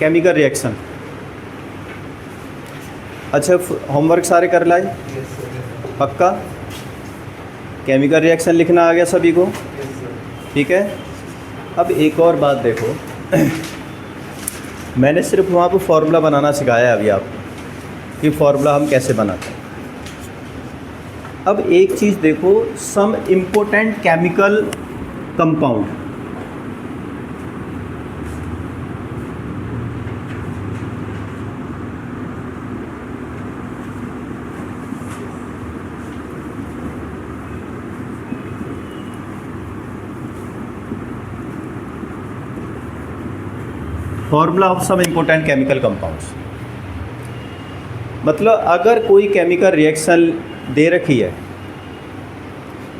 Chemical reaction. अच्छा, homework सारे कर लाए? पक्का? केमिकल रिएक्शन लिखना आ गया सभी को? ठीक है। अब एक और बात देखो, मैंने सिर्फ वहाँ पर फॉर्मूला बनाना सिखाया अभी आपको कि फॉर्मूला हम कैसे बनाते हैं। अब एक चीज़ देखो, some important chemical compound. Formula of some important chemical compounds, मतलब अगर कोई केमिकल रिएक्शन दे रखी है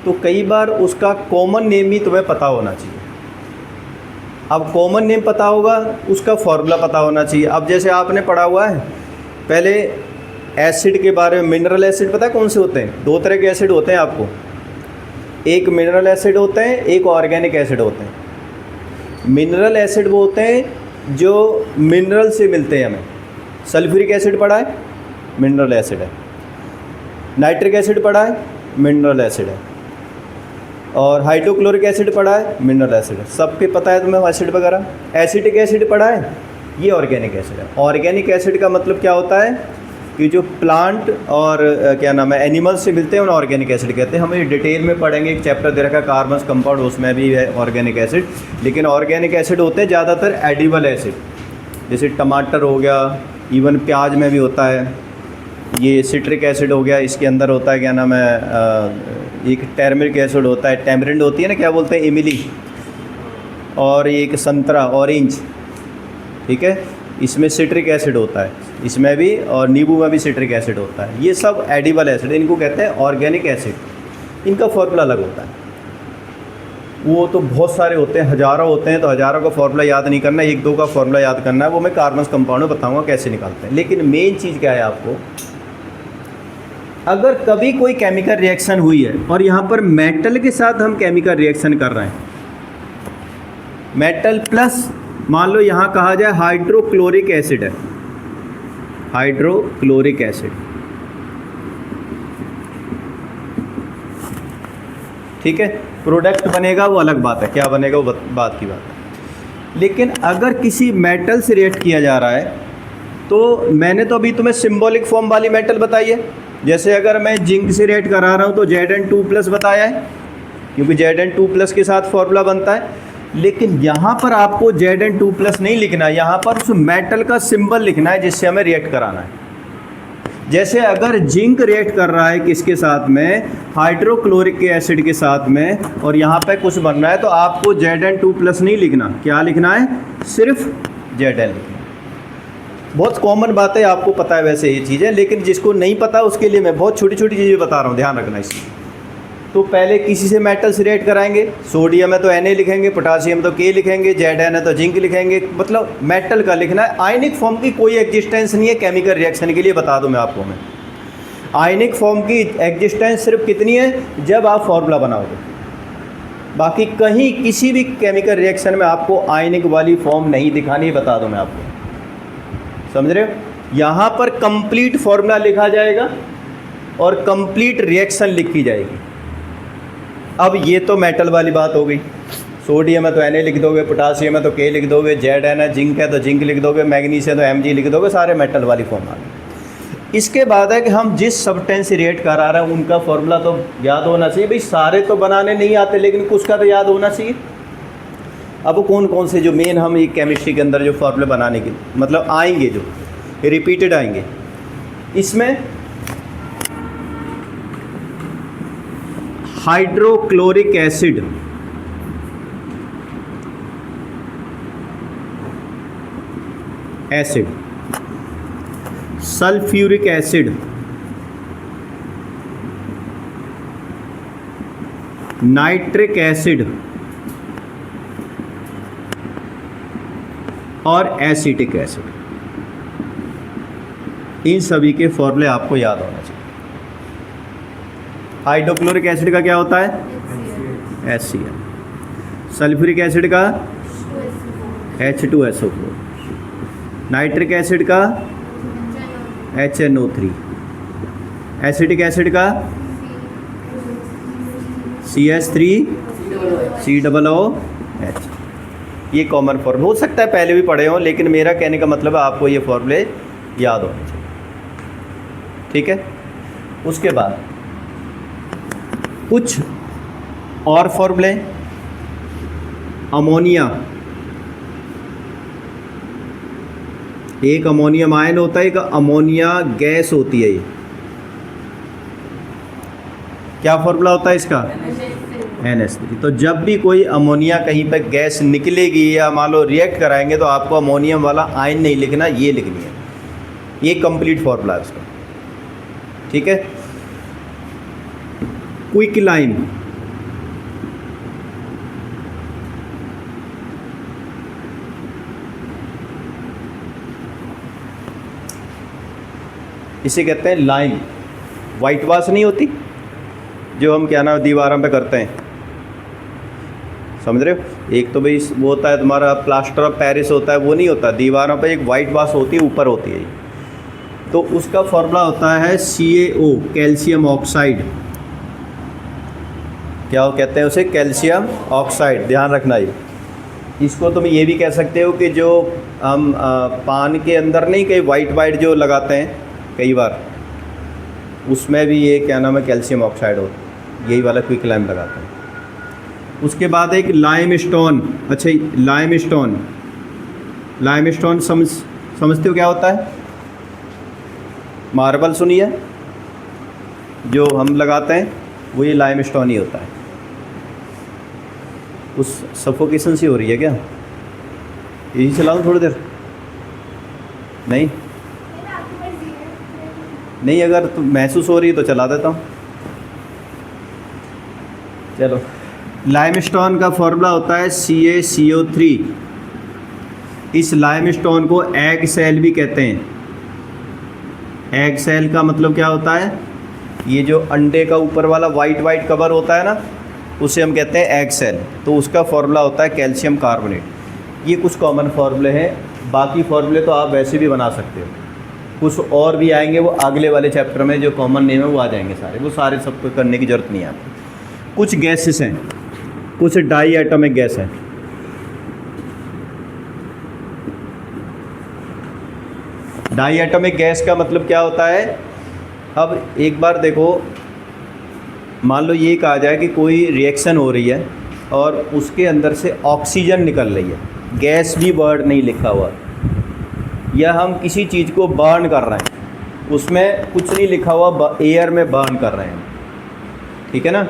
तो कई बार उसका कॉमन नेम ही तुम्हें पता होना चाहिए। अब कॉमन नेम पता होगा, उसका फॉर्मूला पता होना चाहिए। अब जैसे आपने पढ़ा हुआ है पहले एसिड के बारे में, मिनरल एसिड पता है कौन से होते हैं? दो तरह के एसिड होते हैं आपको, एक मिनरल एसिड होते हैं, एक ऑर्गेनिक एसिड होते हैं। मिनरल एसिड वो होते हैं जो मिनरल से मिलते हैं हमें। सल्फ्यूरिक एसिड पढ़ा है, मिनरल एसिड है। नाइट्रिक एसिड पढ़ा है, मिनरल एसिड है। और हाइड्रोक्लोरिक एसिड पढ़ा है, मिनरल एसिड है। सबके पता है तुम्हें एसिड वगैरह। एसिटिक एसिड पढ़ा है, ये ऑर्गेनिक एसिड है। ऑर्गेनिक एसिड का मतलब क्या होता है कि जो प्लांट और क्या नाम है एनिमल से मिलते हैं उन्हें ऑर्गेनिक एसिड कहते हैं। हम ये डिटेल में पढ़ेंगे, एक चैप्टर दे रखा है कार्बन कंपाउंड, उसमें भी है ऑर्गेनिक एसिड। लेकिन ऑर्गेनिक एसिड होते हैं ज़्यादातर एडिबल एसिड, जैसे टमाटर हो गया, इवन प्याज में भी होता है। ये सिट्रिक एसिड हो गया, इसके अंदर होता है क्या नाम है एक टर्मरिक एसिड होता है, टैमरिंड होती है ना, क्या बोलते हैं, इमली। और एक संतरा, ऑरेंज, ठीक है, इसमें सिट्रिक एसिड होता है, इसमें भी, और नींबू में भी सिट्रिक एसिड होता है। ये सब एडिबल एसिड, इनको कहते हैं ऑर्गेनिक एसिड। इनका फॉर्मूला अलग होता है। वो तो बहुत सारे होते हैं, हज़ारों होते हैं, तो हज़ारों का फॉर्मूला याद नहीं करना, एक दो का फॉर्मूला याद करना है। वो मैं कार्बन कंपाउंड में बताऊंगा कैसे निकालते हैं। लेकिन मेन चीज़ क्या है आपको, अगर कभी कोई केमिकल रिएक्शन हुई है और यहाँ पर मेटल के साथ हम केमिकल रिएक्शन कर रहे हैं, मेटल प्लस मान लो यहाँ कहा जाए हाइड्रोक्लोरिक एसिड है, हाइड्रोक्लोरिक एसिड, ठीक है, प्रोडक्ट बनेगा वो अलग बात है, क्या बनेगा वो बात की बात है। लेकिन अगर किसी मेटल से रिएक्ट किया जा रहा है तो मैंने तो अभी तुम्हें सिंबॉलिक फॉर्म वाली मेटल बताई है। जैसे अगर मैं जिंक से रिएक्ट करा रहा हूँ तो Zn2+ बताया है, क्योंकि Zn2+ के साथ फॉर्मूला बनता है। लेकिन यहाँ पर आपको Zn2+ नहीं लिखना है, यहाँ पर उस मेटल का सिंबल लिखना है जिससे हमें रिएक्ट कराना है। जैसे अगर जिंक रिएक्ट कर रहा है किसके साथ में, हाइड्रोक्लोरिक एसिड के साथ में, और यहाँ पे कुछ बन रहा है, तो आपको Zn2+ नहीं लिखना, क्या लिखना है, सिर्फ Zn लिखना है। बहुत कॉमन बात है, आपको पता है वैसे ये चीज़ें, लेकिन जिसको नहीं पता उसके लिए मैं बहुत छोटी छोटी चीज़ें बता रहा हूँ, ध्यान रखना इसमें। तो पहले किसी से मेटल से रिएक्ट कराएंगे, सोडियम है तो Na लिखेंगे, पोटासियम तो K लिखेंगे, Zn है तो जिंक लिखेंगे, मतलब मेटल का लिखना है। आयनिक फॉर्म की कोई एग्जिस्टेंस नहीं है केमिकल रिएक्शन के लिए, बता दूं मैं आपको। मैं आयनिक फॉर्म की एग्जिस्टेंस सिर्फ कितनी है, जब आप फॉर्मूला बनाओगे। बाकी कहीं किसी भी केमिकल रिएक्शन में आपको आयनिक वाली फॉर्म नहीं दिखानी है, बता दूँ मैं आपको, समझ रहे हो। यहाँ पर कंप्लीट फॉर्मूला लिखा जाएगा और कंप्लीट रिएक्शन लिखी जाएगी। अब ये तो मेटल वाली बात हो गई, सोडियम है तो Na लिख दोगे, पोटासियम है तो K लिख दोगे, Zn है, जिंक है तो जिंक लिख दोगे, मैग्नीशियम है तो Mg लिख दोगे, सारे मेटल वाली फॉर्म आ गई। इसके बाद है कि हम जिस सब्सटेंस से रिएक्ट करा रहे हैं उनका फॉर्मूला तो याद होना चाहिए। भाई सारे तो बनाने नहीं आते, लेकिन कुछ का तो याद होना चाहिए। अब कौन कौन से जो मेन हम एक केमिस्ट्री के अंदर जो फॉर्मूले बनाने के मतलब आएंगे, जो रिपीटेड आएंगे, इसमें hydrochloric acid, sulphuric acid, nitric acid और एसिटिक एसिड, इन सभी के फॉर्मूले आपको याद होना चाहिए। हाइड्रोक्लोरिक एसिड का क्या होता है, HCl। सल्फ्यूरिक एसिड का H2SO4। नाइट्रिक एसिड का HNO3, एसिटिक एसिड का CH3COOH। ये कॉमन फॉर्मूला हो सकता है पहले भी पढ़े हों, लेकिन मेरा कहने का मतलब है आपको ये फॉर्मूले याद होने चाहिए। ठीक है, उसके बाद कुछ और फॉर्मूले, अमोनिया, एक अमोनियम आयन होता है, एक अमोनिया गैस होती है। ये क्या फॉर्मूला होता है इसका? NH3। तो जब भी कोई अमोनिया कहीं पर गैस निकलेगी या मान लो रिएक्ट कराएंगे तो आपको अमोनियम वाला आयन नहीं लिखना, ये लिखनी है। ये कंप्लीट फॉर्मूला है उसका। ठीक है, क्विक लाइम, इसे कहते हैं लाइम। वाइट वाश नहीं होती जो हम क्या नाम दीवारों पे करते हैं, समझ रहे हो? एक तो भाई वो होता है तुम्हारा प्लास्टर ऑफ पेरिस होता है, वो नहीं होता, दीवारों पे एक वाइट वाश होती है, ऊपर होती है। तो उसका फॉर्मूला होता है CaO, कैल्शियम ऑक्साइड। क्या वो कहते हैं उसे? Calcium oxide. ध्यान रखना ये। इसको तुम ये भी कह सकते हो कि जो हम पान के अंदर नहीं कई वाइट जो लगाते हैं कई बार, उसमें भी ये क्या नाम है कैल्शियम ऑक्साइड हो, यही वाला क्विक लाइम लगाते हैं। उसके बाद एक लाइम स्टोन। अच्छा, लाइम स्टोन समझते हो क्या होता है? मार्बल सुनी है जो हम लगाते हैं, वो ये लाइम स्टोन ही होता है। उस सफोकेशन सी हो रही है क्या? यही चलाऊं थोड़ी देर? नहीं, अगर तो महसूस हो रही है तो चला देता हूँ। चलो, लाइमस्टोन का फॉर्मूला होता है CaCO3। इस लाइमस्टोन को एग सेल भी कहते हैं। एग सेल का मतलब क्या होता है? ये जो अंडे का ऊपर वाला वाइट कवर होता है ना, उसे हम कहते हैं एग सेल। तो उसका फॉर्मूला होता है कैल्शियम कार्बोनेट। ये कुछ कॉमन फार्मूले हैं, बाकी फार्मूले तो आप वैसे भी बना सकते हो। कुछ और भी आएंगे, वो अगले वाले चैप्टर में जो कॉमन नेम है वो आ जाएंगे सारे, वो सारे सबको करने की ज़रूरत नहीं आती। कुछ गैसेस हैं, कुछ डाई एटॉमिक गैस हैं। डाई एटॉमिक गैस का मतलब क्या होता है? अब एक बार देखो, मान लो ये कहा जाए कि कोई रिएक्शन हो रही है और उसके अंदर से ऑक्सीजन निकल रही है, गैस भी वर्ड नहीं लिखा हुआ, या हम किसी चीज़ को बर्न कर रहे हैं, उसमें कुछ नहीं लिखा हुआ, एयर में बर्न कर रहे हैं, ठीक है ना,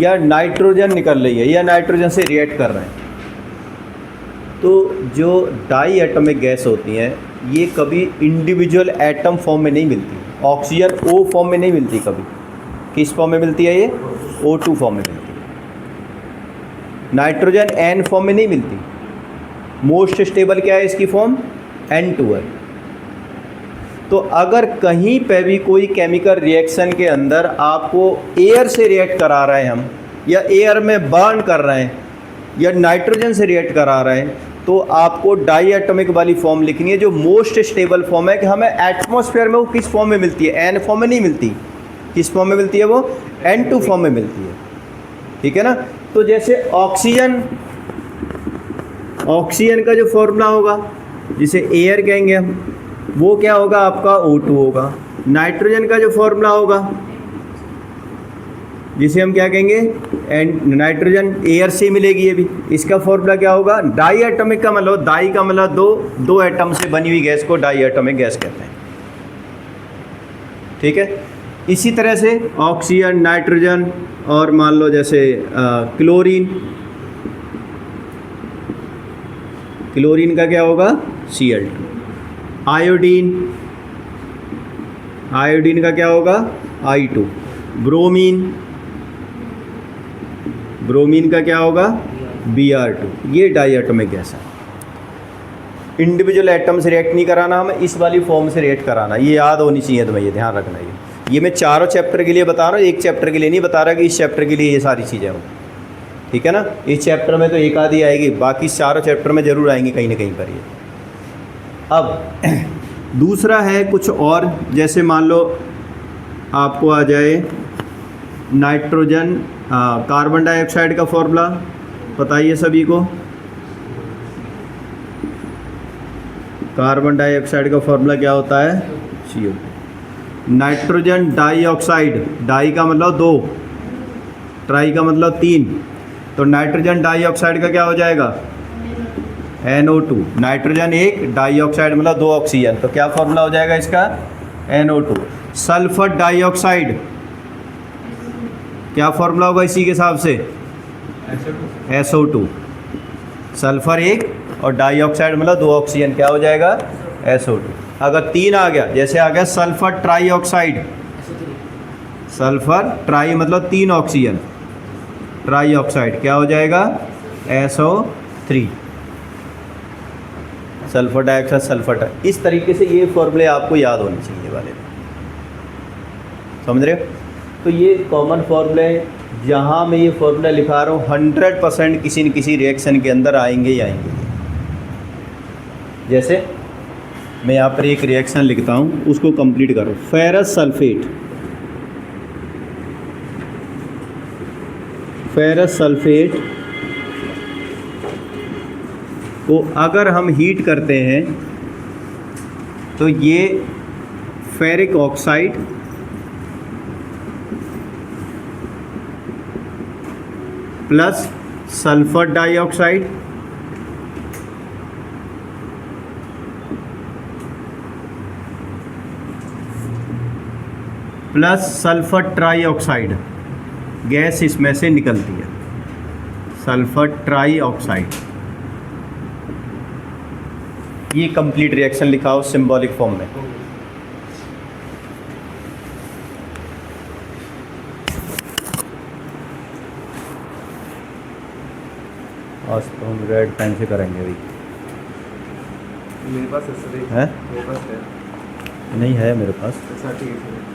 या नाइट्रोजन निकल रही है या नाइट्रोजन से रिएक्ट कर रहे हैं। तो जो डाई एटॉमिक गैस होती हैं ये कभी इंडिविजुअल एटम फॉर्म में नहीं मिलती। ऑक्सीजन O फॉर्म में नहीं मिलती कभी। किस फॉर्म में मिलती है? ये O2 फॉर्म में मिलती है। नाइट्रोजन N फॉर्म में नहीं मिलती। मोस्ट स्टेबल क्या है इसकी फॉर्म? N2 है। तो अगर कहीं पे भी कोई केमिकल रिएक्शन के अंदर आपको एयर से रिएक्ट करा रहे हैं हम, या एयर में बर्न कर रहे हैं, या नाइट्रोजन से रिएक्ट करा रहे हैं, तो आपको डाई एटॉमिक वाली फॉर्म लिखनी है जो मोस्ट स्टेबल फॉर्म है। कि हमें एटमॉस्फेयर में वो किस फॉर्म में मिलती है? N फॉर्म में नहीं मिलती। किस फॉर्म में मिलती है? वो N2 फॉर्म में मिलती है, ठीक है ना। तो जैसे ऑक्सीजन का जो फॉर्मूला होगा, जिसे एयर कहेंगे हम, वो क्या होगा? आपका O2 होगा। नाइट्रोजन का जो फॉर्मूला होगा, जिसे हम क्या कहेंगे? नाइट्रोजन एयर से मिलेगी ये भी, इसका फॉर्मूला क्या होगा? डाई एटॉमिक का मतलब, डाई का मतलब दो एटम से बनी हुई गैस को डाई एटॉमिक गैस कहते हैं, ठीक है। इसी तरह से ऑक्सीजन, नाइट्रोजन, और मान लो जैसे क्लोरीन का क्या होगा? Cl2। आयोडीन का क्या होगा? I2। ब्रोमीन का क्या होगा? Br2। ये डाई एटॉमिक गैस है। इंडिविजुअल एटम से रिएक्ट नहीं कराना, हमें इस वाली फॉर्म से रिएक्ट कराना। ये याद होनी चाहिए तुम्हें, ये ध्यान रखना। ये मैं चारों चैप्टर के लिए बता रहा हूँ, एक चैप्टर के लिए नहीं बता रहा कि इस चैप्टर के लिए ये सारी चीज़ें हों, ठीक है ना। इस चैप्टर में तो एक आधी आएगी, बाकी चारों चैप्टर में ज़रूर आएंगी कहीं ना कहीं पर ये। अब दूसरा है कुछ और, जैसे मान लो आपको आ जाए नाइट्रोजन कार्बन डाइऑक्साइड का फॉर्मूला बताइए सभी को। कार्बन डाइऑक्साइड का फॉर्मूला क्या होता है? CO। नाइट्रोजन डाइऑक्साइड, डाई का मतलब 2, ट्राई का मतलब 3, तो नाइट्रोजन डाइऑक्साइड का क्या हो जाएगा? NO2। नाइट्रोजन 1, डाइऑक्साइड मतलब 2 ऑक्सीजन, तो क्या फॉर्मूला हो जाएगा इसका? NO2। सल्फर डाइऑक्साइड क्या फॉर्मूला होगा इसी के हिसाब से? SO2। सल्फर 1 और डाइऑक्साइड मतलब 2 ऑक्सीजन, क्या हो जाएगा? SO2। अगर 3 आ गया, जैसे आ गया सल्फर ट्राइऑक्साइड, सल्फर ट्राई मतलब 3 ऑक्सीजन, ट्राइऑक्साइड क्या हो जाएगा? SO3। Sulphur dioxide, sulphur try, इस तरीके से ये फॉर्मूले आपको याद होने चाहिए वाले, समझ रहे हो? तो ये कॉमन फॉर्मूले, जहाँ मैं ये फॉर्मूला लिखा रहा हूँ 100% किसी न किसी रिएक्शन के अंदर आएंगे ही आएंगे। जैसे मैं यहाँ पर एक रिएक्शन लिखता हूँ, उसको कंप्लीट करो। फेरस सल्फेट, फेरस सल्फेट को अगर हम हीट करते हैं तो ये ferric oxide plus sulphur dioxide plus sulphur trioxide gas इसमें से निकलती है, सल्फर ट्राइऑक्साइड। ये कंप्लीट रिएक्शन लिखा हो सिंबॉलिक फॉर्म में। आज तो हम रेड पेन से करेंगे अभी। मेरे पास है? मेरे पास है। नहीं है मेरे पास। अच्छा ठीक है।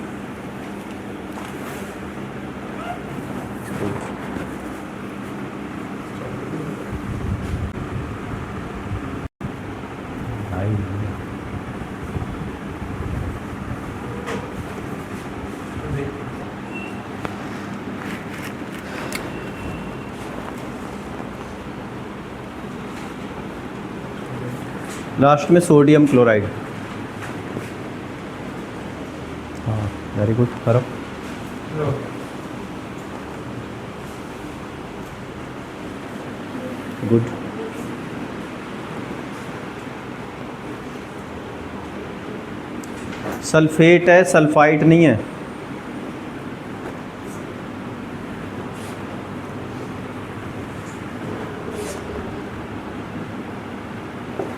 लास्ट में सोडियम क्लोराइड। हाँ वेरी गुड, करो। गुड। सल्फेट है, सल्फाइट नहीं है।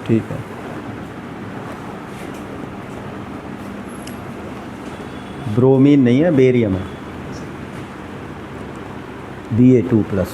ठीक है। ब्रोमीन नहीं है, बेरियम है, Ba2+।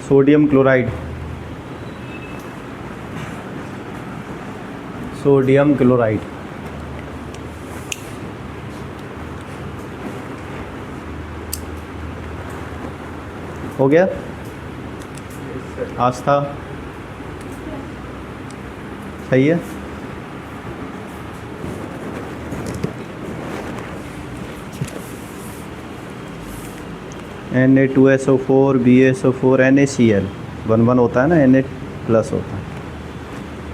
Sodium chloride, sodium chloride. हो गया? आस्था सही है। Na2SO4 BaSO4 NaCl 1 होता है ना, Na+ होता है,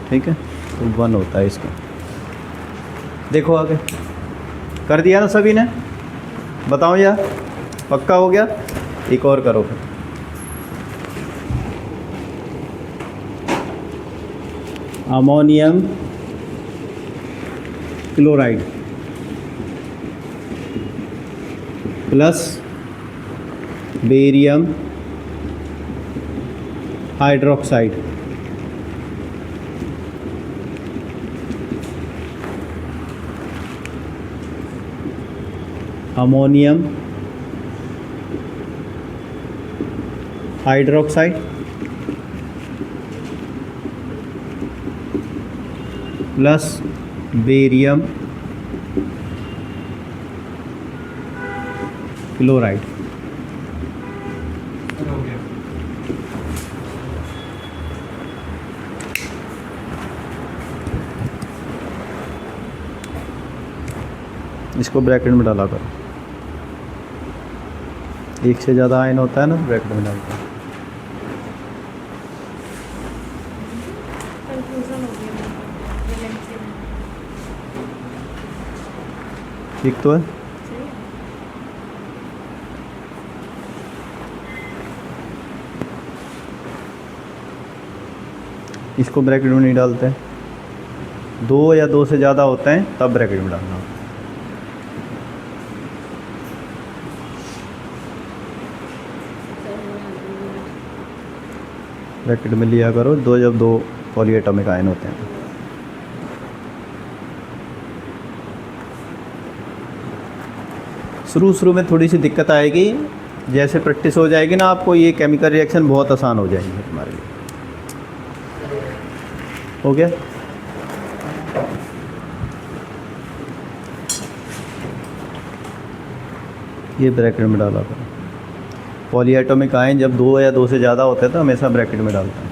ठीक है, तो 1 होता है इसका। देखो आगे कर दिया ना सभी ने? बताओ यार, पक्का हो गया? एक और करो फिर। Ammonium chloride, plus barium hydroxide ammonium hydroxide plus barium chloride. इसको ब्रैकेट में डाला करो, एक से ज़्यादा आयन होता है ना तो ब्रैकेट में डालते हैं। ठीक तो है। इसको ब्रैकेट में नहीं डालते हैं, 2 या 2 से ज़्यादा होते हैं तब ब्रैकेट में डालना होता है। ब्रैकेट में लिया करो जब 2 पॉलीएटॉमिक आयन होते हैं। शुरू में थोड़ी सी दिक्कत आएगी, जैसे प्रैक्टिस हो जाएगी ना आपको ये केमिकल रिएक्शन बहुत आसान हो जाएगी हमारे लिए। हो गया। ये ब्रैकेट में डाला करो। पॉलीएटॉमिक आयन जब 2 या 2 से ज़्यादा होते हैं तो हमेशा ब्रैकेट में डालते हैं।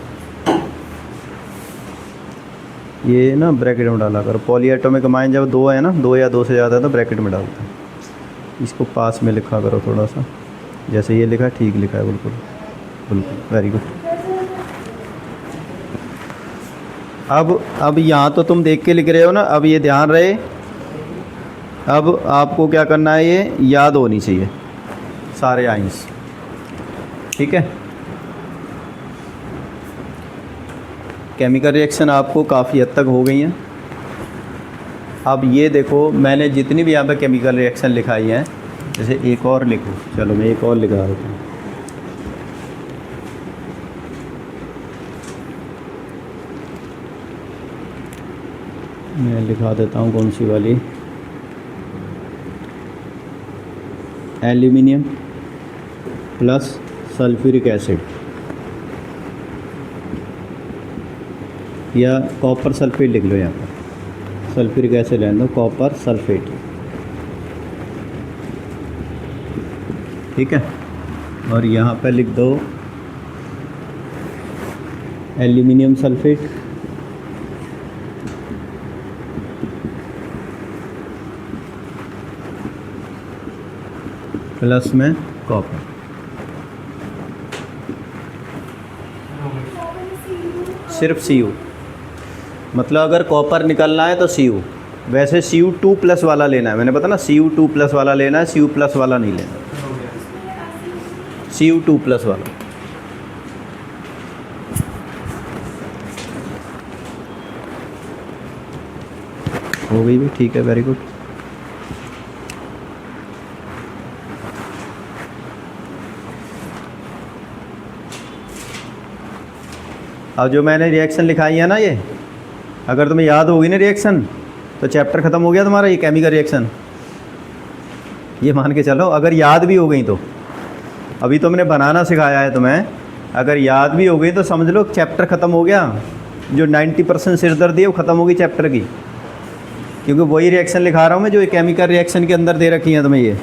ये ना ब्रैकेट में डाला करो। पॉलीएटॉमिक आयन जब 2 है ना, 2 या 2 से ज़्यादा है तो ब्रैकेट में डालते हैं। इसको पास में लिखा करो थोड़ा सा, जैसे ये लिखा है ठीक लिखा है, बिल्कुल बिल्कुल, वेरी गुड। अब यहाँ तो तुम देख के लिख रहे हो ना, अब ये ध्यान रहे, अब आपको क्या करना है, ये याद होनी चाहिए सारे आइंस, ठीक है। केमिकल रिएक्शन आपको काफ़ी हद तक हो गई हैं। अब ये देखो मैंने जितनी भी यहाँ पे केमिकल रिएक्शन लिखाई हैं, जैसे एक और लिखो, चलो मैं एक और लिखा देता हूँ। मैं लिखा देता हूँ कौन सी वाली, एल्यूमिनियम प्लस सल्फ्यूरिक एसिड या कॉपर सल्फेट लिख लो यहाँ पर, सल्फ्यूरिक एसिड रहने दो, कॉपर सल्फेट, ठीक है। और यहाँ पर लिख दो एल्यूमिनियम सल्फेट प्लस में कॉपर। सिर्फ Cu, मतलब अगर कॉपर निकलना है तो Cu, वैसे Cu2+ वाला लेना है, मैंने पता ना Cu2+ वाला लेना है, Cu+ वाला नहीं लेना, Cu2+ वाला। हो गई भी, ठीक है, वेरी गुड। अब जो मैंने रिएक्शन लिखाई है ना, ये अगर तुम्हें याद होगी ना रिएक्शन, तो चैप्टर ख़त्म हो गया तुम्हारा, ये केमिकल रिएक्शन। ये मान के चलो, अगर याद भी हो गई तो, अभी तो मैंने बनाना सिखाया है तुम्हें, अगर याद भी हो गई तो समझ लो चैप्टर ख़त्म हो गया। जो 90% सिरदर्दी है वो ख़त्म होगी चैप्टर की, क्योंकि वही रिएक्शन लिखा रहा हूँ मैं जो केमिकल रिएक्शन के अंदर दे रखी हैं तुम्हें ये।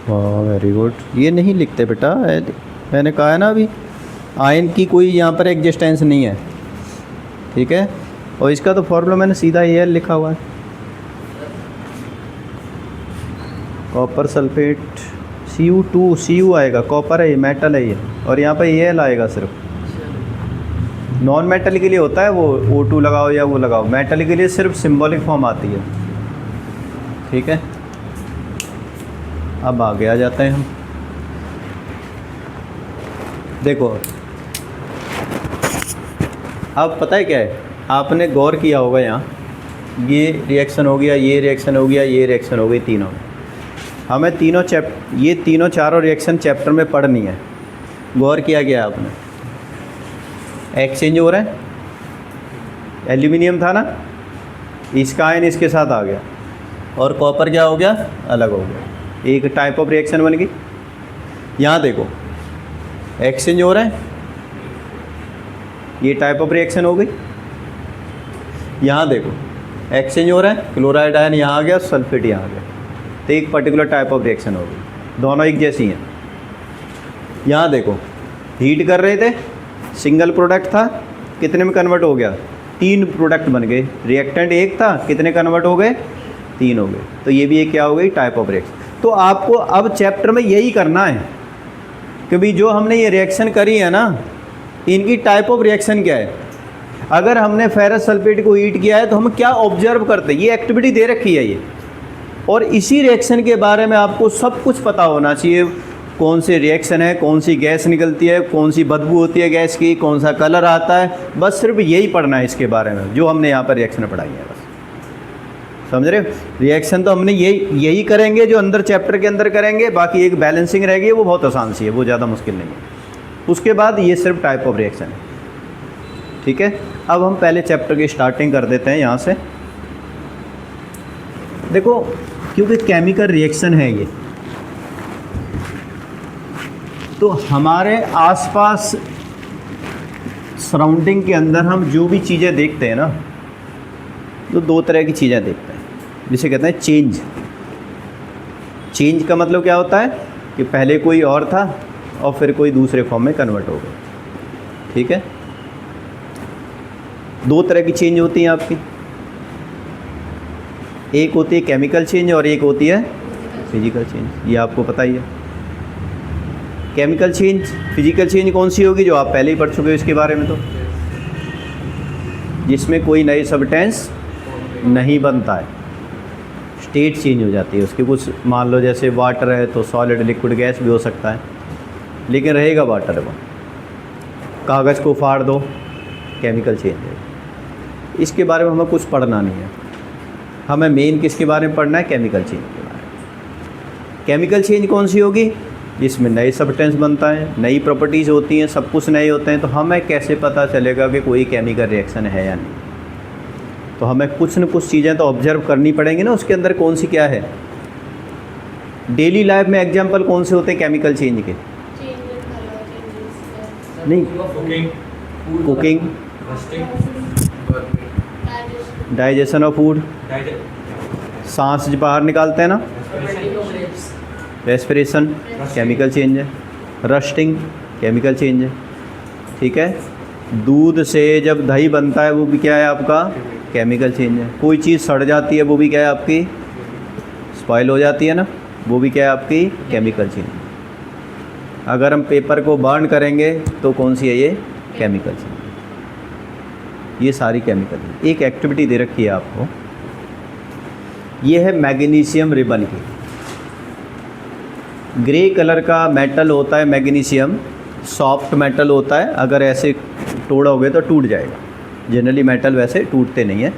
वाह वेरी गुड। ये नहीं लिखते बेटा, मैंने कहा है ना अभी, आयन की कोई यहाँ पर एग्जिस्टेंस नहीं है, ठीक है। और इसका तो फॉर्मूला मैंने सीधा Al लिखा हुआ है, कॉपर सल्फेट Cu2, Cu आएगा, कॉपर है ये, मेटल है ये, और यहाँ पर Al आएगा सिर्फ। नॉन मेटल के लिए होता है वो O2 लगाओ या वो लगाओ, मेटल के लिए सिर्फ सिंबॉलिक फॉर्म आती है, ठीक है। अब आगे आ जाते हैं हम। देखो अब पता है क्या है, आपने गौर किया होगा यहाँ, ये रिएक्शन हो गया, ये रिएक्शन हो गया, ये रिएक्शन हो गई, तीनों में हमें ये तीनों चारों रिएक्शन चैप्टर में पढ़नी है। गौर किया गया आपने, एक्सचेंज हो रहा है, एल्यूमिनियम था ना, इसका आयन इसके साथ आ गया, और कॉपर क्या हो गया, अलग हो गया, एक टाइप ऑफ रिएक्शन बन गई। यहाँ देखो एक्सचेंज हो रहा है, ये टाइप ऑफ रिएक्शन हो गई। यहाँ देखो एक्सचेंज हो रहा है, क्लोराइड आयन यहाँ आ गया, सल्फेट यहाँ आ गया, तो एक पर्टिकुलर टाइप ऑफ रिएक्शन हो गई, दोनों एक जैसी हैं। यहाँ देखो हीट कर रहे थे, सिंगल प्रोडक्ट था, कितने में कन्वर्ट हो गया, 3 प्रोडक्ट बन गए, रिएक्टेंट एक था, कितने कन्वर्ट हो गए, 3 हो गए। तो ये भी एक क्या हो गई, टाइप ऑफ रिएक्शन। तो आपको अब चैप्टर में यही करना है कि भाई जो हमने ये रिएक्शन करी है ना, इनकी टाइप ऑफ रिएक्शन क्या है। अगर हमने फेरस सल्फेट को हीट किया है तो हम क्या ऑब्जर्व करते हैं, ये एक्टिविटी दे रखी है ये, और इसी रिएक्शन के बारे में आपको सब कुछ पता होना चाहिए। कौन सी रिएक्शन है, कौन सी गैस निकलती है, कौन सी बदबू होती है गैस की, कौन सा कलर आता है, बस सिर्फ यही पढ़ना है इसके बारे में, जो हमने यहाँ पर रिएक्शन पढ़ाई है। बस समझ रहे हो, रिएक्शन तो हमने यही करेंगे जो अंदर चैप्टर के अंदर करेंगे, बाकी एक बैलेंसिंग रहेगी, वो बहुत आसान सी है, वो ज़्यादा मुश्किल नहीं है। उसके बाद ये सिर्फ टाइप ऑफ रिएक्शन है। ठीक है, अब हम पहले चैप्टर की स्टार्टिंग कर देते हैं यहाँ से। देखो क्योंकि केमिकल रिएक्शन है ये, तो हमारे आसपास सराउंडिंग के अंदर हम जो भी चीज़ें देखते हैं ना, तो 2 तरह की चीज़ें देखते हैं, जिसे कहते हैं चेंज। चेंज का मतलब क्या होता है कि पहले कोई और था और फिर कोई दूसरे फॉर्म में कन्वर्ट हो गया। ठीक है, 2 तरह की चेंज होती हैं आपकी, एक होती है केमिकल चेंज और एक होती है फिजिकल चेंज। ये आपको पता ही है। केमिकल चेंज, फिजिकल चेंज कौन सी होगी, जो आप पहले ही पढ़ चुके हो इसके बारे में, तो जिसमें कोई नई सब्सटेंस नहीं बनता है, स्टेट चेंज हो जाती है उसकी। कुछ मान लो जैसे वाटर है तो सॉलिड लिक्विड गैस भी हो सकता है, लेकिन रहेगा वाटर। वो कागज़ को फाड़ दो, केमिकल चेंज है। इसके बारे में हमें कुछ पढ़ना नहीं है, हमें मेन किसके बारे में पढ़ना है, केमिकल चेंज के बारे में। केमिकल चेंज कौन सी होगी, जिसमें नए सब्सटेंस बनता है, नई प्रॉपर्टीज़ होती हैं, सब कुछ नए होते हैं। तो हमें कैसे पता चलेगा कि कोई केमिकल रिएक्शन है या नहीं, तो हमें कुछ न कुछ चीज़ें तो ऑब्जर्व करनी पड़ेंगी ना, उसके अंदर कौन सी क्या है। डेली लाइफ में एग्जाम्पल कौन से होते हैं केमिकल चेंज के, नहीं, कुकिंग, डाइजेशन ऑफ फूड, सांस जो बाहर निकालते हैं ना, रेस्पिरेशन, केमिकल चेंज है। रस्टिंग, केमिकल चेंज है। ठीक है, दूध से जब दही बनता है वो भी क्या है आपका, केमिकल चेंज है। कोई चीज़ सड़ जाती है वो भी क्या है आपकी, स्पॉइल हो जाती है ना, वो भी क्या है आपकी, केमिकल चेंज। अगर हम पेपर को बर्न करेंगे तो कौन सी है ये, केमिकल चेंज। ये सारी केमिकल। एक एक्टिविटी दे रखी है आपको, ये है मैग्नीशियम रिबन की। ग्रे कलर का मेटल होता है मैग्नीशियम, सॉफ्ट मेटल होता है, अगर ऐसे तोड़ोगे तो टूट जाएगा। जनरली मेटल वैसे टूटते नहीं है,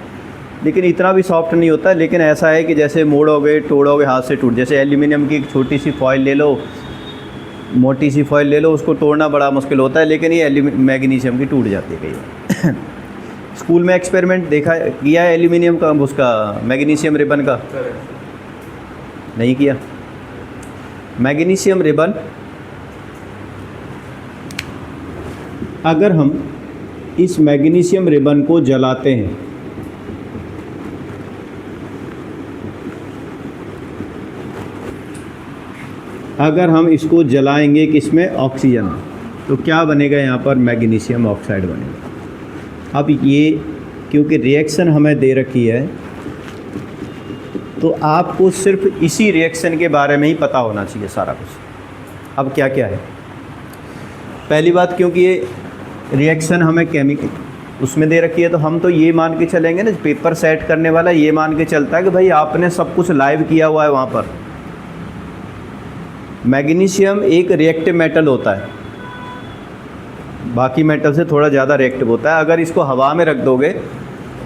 लेकिन इतना भी सॉफ्ट नहीं होता। लेकिन ऐसा है कि जैसे मोड़ोगे तोड़ोगे हाथ से टूट। जैसे एल्यूमिनियम की एक छोटी सी फॉइल ले लो, मोटी सी फॉइल ले लो, उसको तोड़ना बड़ा मुश्किल होता है, लेकिन ये मैग्नीशियम की टूट जाती है कई बार। स्कूल में एक्सपेरिमेंट देखा किया है एल्यूमिनियम का, उसका मैग्नीशियम रिबन का, नहीं किया। मैग्नीशियम रिबन अगर हम इस मैग्नीशियम रिबन को जलाते हैं, अगर हम इसको जलाएंगे किसमें, ऑक्सीजन, तो क्या बनेगा यहाँ पर, मैग्नीशियम ऑक्साइड बनेगा। अब ये क्योंकि रिएक्शन हमें दे रखी है, तो आपको सिर्फ इसी रिएक्शन के बारे में ही पता होना चाहिए सारा कुछ। अब क्या क्या है, पहली बात, क्योंकि ये रिएक्शन हमें केमिकल उसमें दे रखी है, तो हम तो ये मान के चलेंगे ना, पेपर सेट करने वाला ये मान के चलता है कि भाई आपने सब कुछ लाइव किया हुआ है वहाँ पर। मैग्नीशियम एक रिएक्टिव मेटल होता है, बाकी मेटल से थोड़ा ज़्यादा रिएक्टिव होता है। अगर इसको हवा में रख दोगे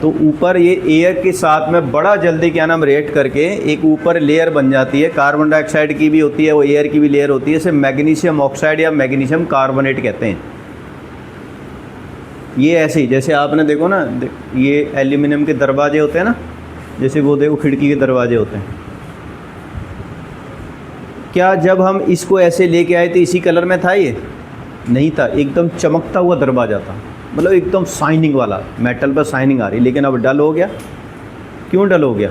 तो ऊपर ये एयर के साथ में बड़ा जल्दी क्या नाम रिएक्ट करके एक ऊपर लेयर बन जाती है, कार्बन डाइऑक्साइड की भी होती है, वो एयर की भी लेयर होती है, इसे मैग्नीशियम ऑक्साइड या मैग्नीशियम कार्बोनेट कहते हैं। ये ऐसे ही जैसे आपने देखो ना, ये एल्यूमिनियम के दरवाजे होते हैं ना, जैसे वो देखो खिड़की के दरवाजे होते हैं, क्या जब हम इसको ऐसे लेके आए थे इसी कलर में था? ये नहीं था, एकदम चमकता हुआ दरवाजा था, मतलब एकदम शाइनिंग वाला, मेटल पर शाइनिंग आ रही, लेकिन अब डल हो गया। क्यों डल हो गया?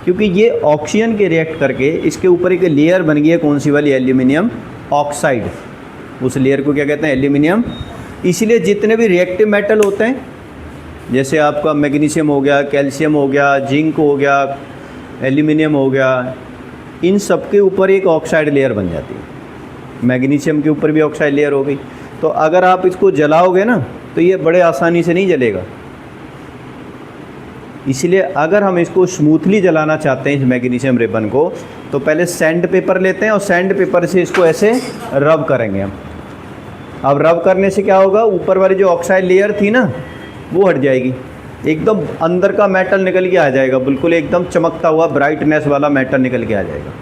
क्योंकि ये ऑक्सीजन के रिएक्ट करके इसके ऊपर एक लेयर बन गई है, कौन सी वाली? Aluminium oxide. उस लेयर को क्या कहते हैं? एल्यूमिनियम। इसलिए जितने भी रिएक्टिव मेटल होते हैं, जैसे आपका मैग्नीशियम हो गया, कैल्शियम हो गया, जिंक हो गया, एल्यूमिनियम हो गया, इन सब के ऊपर एक ऑक्साइड लेयर बन जाती है। मैग्नीशियम के ऊपर भी ऑक्साइड लेयर हो गई। तो अगर आप इसको जलाओगे ना तो ये बड़े आसानी से नहीं जलेगा। इसलिए अगर हम इसको स्मूथली जलाना चाहते हैं इस मैग्नीशियम रिबन को, तो पहले सैंड पेपर लेते हैं और सैंड पेपर से इसको ऐसे रब करेंगे हम। अब रब करने से क्या होगा? ऊपर वाली जो ऑक्साइड लेयर थी ना वो हट जाएगी, एकदम अंदर का मेटल निकल के आ जाएगा, बिल्कुल एकदम चमकता हुआ ब्राइटनेस वाला मेटल निकल के आ जाएगा।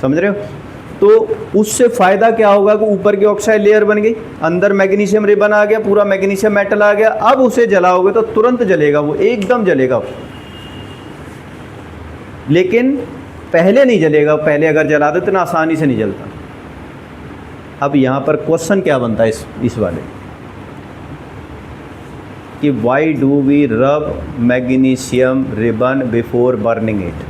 समझ रहे हो? तो उससे फ़ायदा क्या होगा कि ऊपर की ऑक्साइड लेयर बन गई, अंदर मैग्नीशियम रिबन आ गया, पूरा मैग्नीशियम मेटल आ गया। अब उसे जलाओगे तो तुरंत जलेगा, वो एकदम जलेगा। लेकिन पहले नहीं जलेगा, पहले अगर जला दो इतना आसानी से नहीं जलता। अब यहाँ पर क्वेश्चन क्या बनता है इस वाले कि वाई डू वी रब magnesium ribbon before burning it?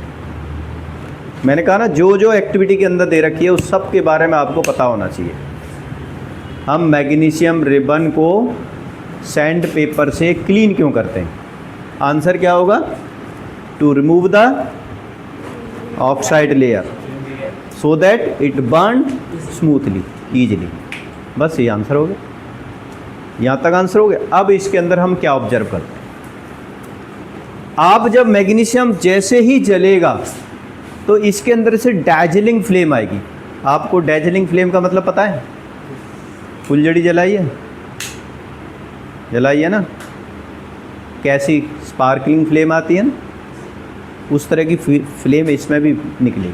मैंने कहा ना, जो जो एक्टिविटी के अंदर दे रखी है उस सब के बारे में आपको पता होना चाहिए। हम मैग्नीशियम रिबन को सैंड पेपर से क्लीन क्यों करते हैं? आंसर क्या होगा? To remove the oxide layer so that it burn smoothly easily. बस ये आंसर हो गया, यहाँ तक आंसर हो गया। अब इसके अंदर हम क्या ऑब्जर्व करते हैं? आप जब मैग्नीशियम जैसे ही जलेगा तो इसके अंदर से डैजलिंग फ्लेम आएगी। आपको डैजलिंग फ्लेम का मतलब पता है? फुलझड़ी जलाई है, जलाई है ना, कैसी स्पार्कलिंग फ्लेम आती है ना, उस तरह की फ्लेम इसमें भी निकलेगी।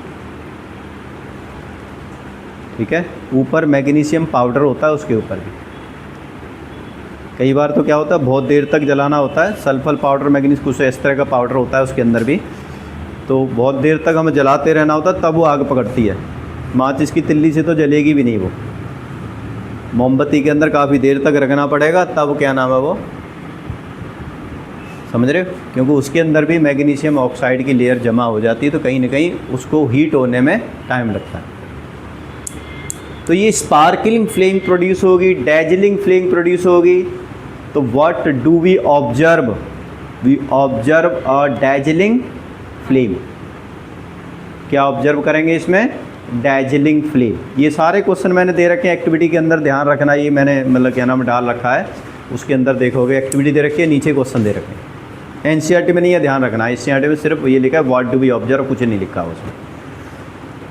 ठीक है? ऊपर मैग्नीशियम पाउडर होता है, उसके ऊपर भी कई बार तो क्या होता है, बहुत देर तक जलाना होता है। सल्फर पाउडर, मैग्नीशियम, कुछ इस तरह का पाउडर होता है उसके अंदर भी, तो बहुत देर तक हमें जलाते रहना होता है, तब वो आग पकड़ती है। माचिस की तिल्ली से तो जलेगी भी नहीं वो, मोमबत्ती के अंदर काफ़ी देर तक रखना पड़ेगा, तब क्या नाम है वो, समझ रहे हो? क्योंकि उसके अंदर भी मैग्नीशियम ऑक्साइड की लेयर जमा हो जाती है, तो कहीं ना कहीं उसको हीट होने में टाइम लगता है। तो ये स्पार्कलिंग फ्लेम प्रोड्यूस होगी, डैजलिंग फ्लेम प्रोड्यूस होगी। तो what do we observe? We observe a dazzling flame. क्या ऑब्जर्व करेंगे इसमें? Dazzling flame. ये सारे क्वेश्चन मैंने दे रखे हैं एक्टिविटी के अंदर, ध्यान रखना। ये मैंने मतलब क्या नाम डाल रखा है, उसके अंदर देखोगे एक्टिविटी दे रखी है, नीचे क्वेश्चन दे रखे हैं। एनसीईआरटी में नहीं है, ध्यान रखना। एनसीईआरटी में सिर्फ ये लिखा है व्हाट डू वी ऑब्जर्व, कुछ नहीं लिखा उसमें।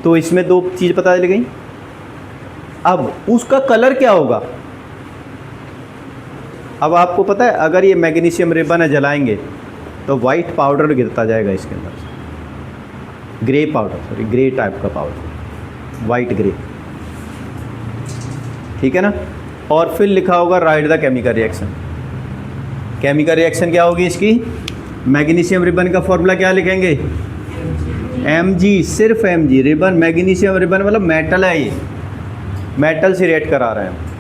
तो इसमें दो चीज़ पता चल गई। अब उसका कलर क्या होगा? अब आपको पता है, अगर ये मैग्नीशियम रिबन है जलाएंगे तो वाइट पाउडर गिरता जाएगा इसके अंदर से, grey powder, sorry grey type का पाउडर, वाइट ग्रे, ठीक है ना। और फिर लिखा होगा right the chemical reaction. Chemical reaction क्या होगी इसकी? मैग्नीशियम रिबन का फॉर्मूला क्या लिखेंगे? Mg, सिर्फ Mg। रिबन, मैग्नीशियम रिबन मतलब मेटल है, ये मेटल से रिएक्ट करा रहे हैं।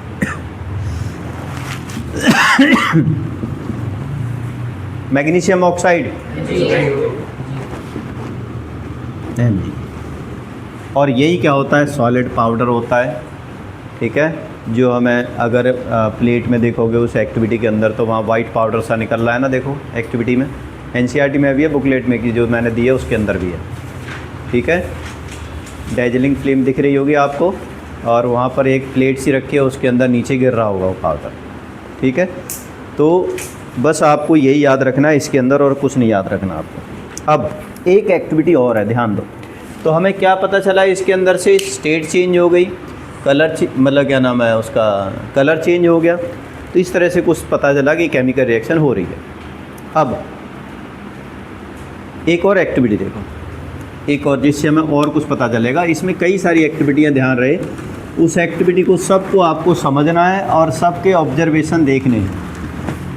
Magnesium oxide Mg। और यही क्या होता है? सॉलिड पाउडर होता है, ठीक है। जो हमें अगर प्लेट में देखोगे उस एक्टिविटी के अंदर, तो वहाँ वाइट पाउडर सा निकल रहा है ना, देखो एक्टिविटी में, एनसीईआरटी में भी है, बुकलेट में की जो मैंने दी है उसके अंदर भी है, ठीक है। डैजलिंग फ्लेम दिख रही होगी आपको, और वहाँ पर एक प्लेट सी रखी है, उसके अंदर नीचे गिर रहा होगा वो पाउडर, ठीक है। तो बस आपको यही याद रखना है इसके अंदर, और कुछ नहीं याद रखना आपको। अब एक एक्टिविटी और है, ध्यान दो। तो हमें क्या पता चला इसके अंदर से? स्टेट चेंज हो गई, मतलब क्या नाम है उसका, कलर चेंज हो गया। तो इस तरह से कुछ पता चला कि केमिकल रिएक्शन हो रही है। अब एक और एक्टिविटी देखो, एक और जिससे हमें और कुछ पता चलेगा। इसमें कई सारी एक्टिविटियाँ, ध्यान रहे उस एक्टिविटी को सबको आपको समझना है और सबके ऑब्जर्वेशन देखने हैं।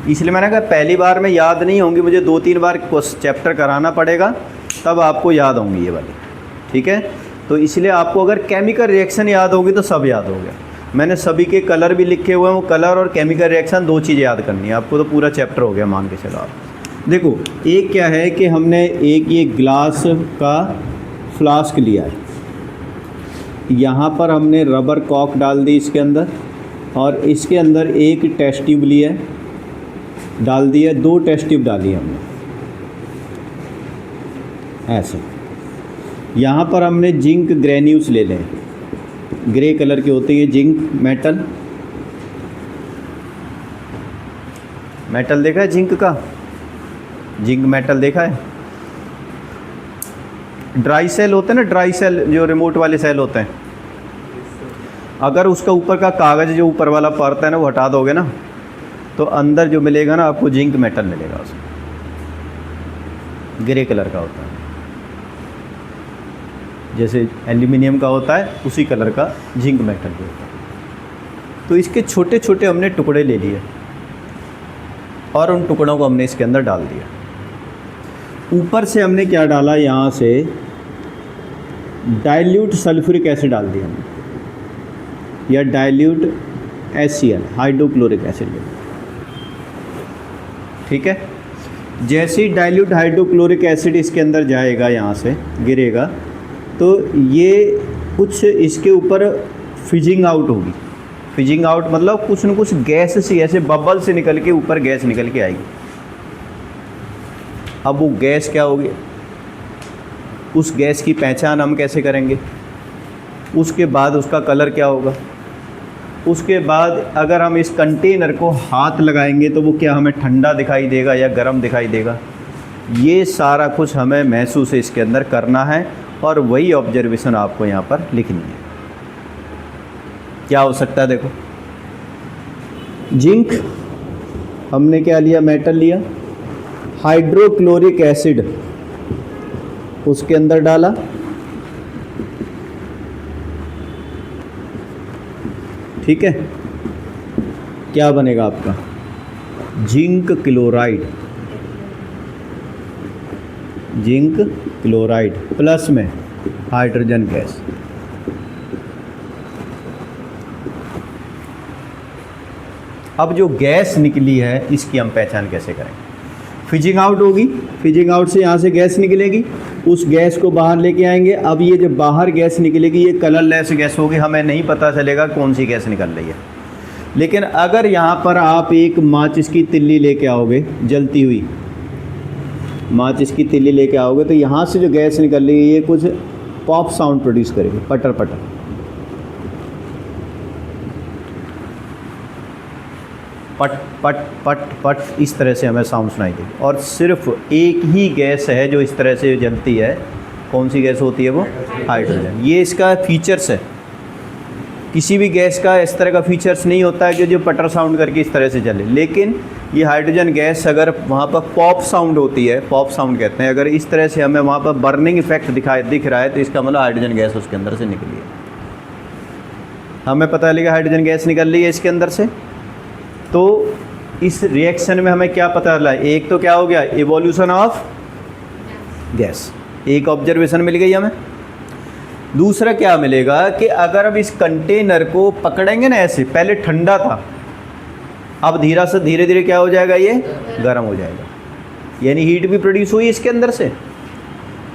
इसलिए मैंने कहा पहली बार में याद नहीं होंगी, मुझे 2-3 बार चैप्टर कराना पड़ेगा तब आपको याद होंगी ये वाली, ठीक है। तो इसलिए आपको अगर केमिकल रिएक्शन याद होगी तो सब याद हो गया। मैंने सभी के कलर भी लिखे हुए हैं, वो कलर और केमिकल रिएक्शन 2 चीज़ें याद करनी है आपको, तो पूरा चैप्टर हो गया मान के चलो आप। देखो एक क्या है कि हमने एक ये ग्लास का फ्लास्क लिया है, यहाँ पर हमने रबर कॉक डाल दी इसके अंदर, और इसके अंदर एक टेस्ट ट्यूब लिया डाल दिया, 2 टेस्ट ट्यूब डाली हमने ऐसे। यहाँ पर हमने जिंक ग्रेन्यूल्स ले लें, ग्रे कलर के होते हैं जिंक मेटल। मेटल देखा है जिंक का, जिंक मेटल देखा है। ड्राई सेल होते हैं ना, ड्राई सेल जो रिमोट वाले सेल होते हैं, अगर उसका ऊपर का कागज़ जो ऊपर वाला परत है ना वो हटा दोगे ना, तो अंदर जो मिलेगा ना आपको जिंक मेटल मिलेगा उसमें, ग्रे कलर का होता है, जैसे एल्यूमिनियम का होता है उसी कलर का जिंक मेटल भी होता है। तो इसके छोटे छोटे हमने टुकड़े ले लिए और उन टुकड़ों को हमने इसके अंदर डाल दिया। ऊपर से हमने क्या डाला, यहाँ से डाइल्यूट सल्फ्यूरिक एसिड डाल दिया हमने, या डाइल्यूट HCl हाइड्रोक्लोरिक एसिड, ठीक है। जैसे ही डाइल्यूट हाइड्रोक्लोरिक एसिड इसके अंदर जाएगा, यहाँ से गिरेगा, तो ये कुछ इसके ऊपर फिजिंग आउट होगी। फिजिंग आउट मतलब कुछ न कुछ गैस सी ऐसे बबल से निकल के ऊपर गैस निकल के आएगी। अब वो गैस क्या होगी, उस गैस की पहचान हम कैसे करेंगे, उसके बाद उसका कलर क्या होगा, उसके बाद अगर हम इस कंटेनर को हाथ लगाएंगे तो वो क्या हमें ठंडा दिखाई देगा या गर्म दिखाई देगा, ये सारा कुछ हमें महसूस इसके अंदर करना है और वही ऑब्जर्वेशन आपको यहाँ पर लिखनी है। क्या हो सकता है, देखो जिंक हमने क्या लिया, मेटल लिया, हाइड्रोक्लोरिक एसिड उसके अंदर डाला, ठीक है। क्या बनेगा आपका, zinc chloride, zinc chloride plus में हाइड्रोजन गैस। अब जो गैस निकली है इसकी हम पहचान कैसे करेंगे, फिजिंग आउट होगी, फिजिंग आउट से यहाँ से गैस निकलेगी, उस गैस को बाहर लेके आएंगे। अब ये जो बाहर गैस निकलेगी ये कलरलेस गैस होगी, हमें नहीं पता चलेगा कौन सी गैस निकल रही है। लेकिन अगर यहाँ पर आप एक माचिस की तिल्ली लेके आओगे, जलती हुई माचिस की तिल्ली लेके आओगे, तो यहाँ से जो गैस निकल रही है ये कुछ पॉप साउंड प्रोड्यूस करेगी, पटर पटर, पट पट पट पट, इस तरह से हमें साउंड सुनाई देगी। और सिर्फ एक ही गैस है जो इस तरह से जलती है, कौन सी गैस होती है वो, हाइड्रोजन। ये इसका फीचर्स है, किसी भी गैस का इस तरह का फीचर्स नहीं होता है कि जो पटर साउंड करके इस तरह से चले। लेकिन ये हाइड्रोजन गैस अगर वहाँ पर पॉप साउंड होती है, पॉप साउंड कहते हैं, अगर इस तरह से हमें वहाँ पर बर्निंग इफेक्ट दिख रहा है तो इसका मतलब हाइड्रोजन गैस उसके अंदर से निकली है। हमें पता चलेगा हाइड्रोजन गैस निकल रही है इसके अंदर से। तो इस रिएक्शन में हमें क्या पता चला, एक तो क्या हो गया, इवोल्यूशन ऑफ गैस, एक ऑब्जर्वेशन मिल गई हमें। दूसरा क्या मिलेगा कि अगर अब इस कंटेनर को पकड़ेंगे ना ऐसे, पहले ठंडा था, अब धीरे धीरे क्या हो जाएगा, ये गर्म हो जाएगा, यानी हीट भी प्रोड्यूस हुई इसके अंदर से,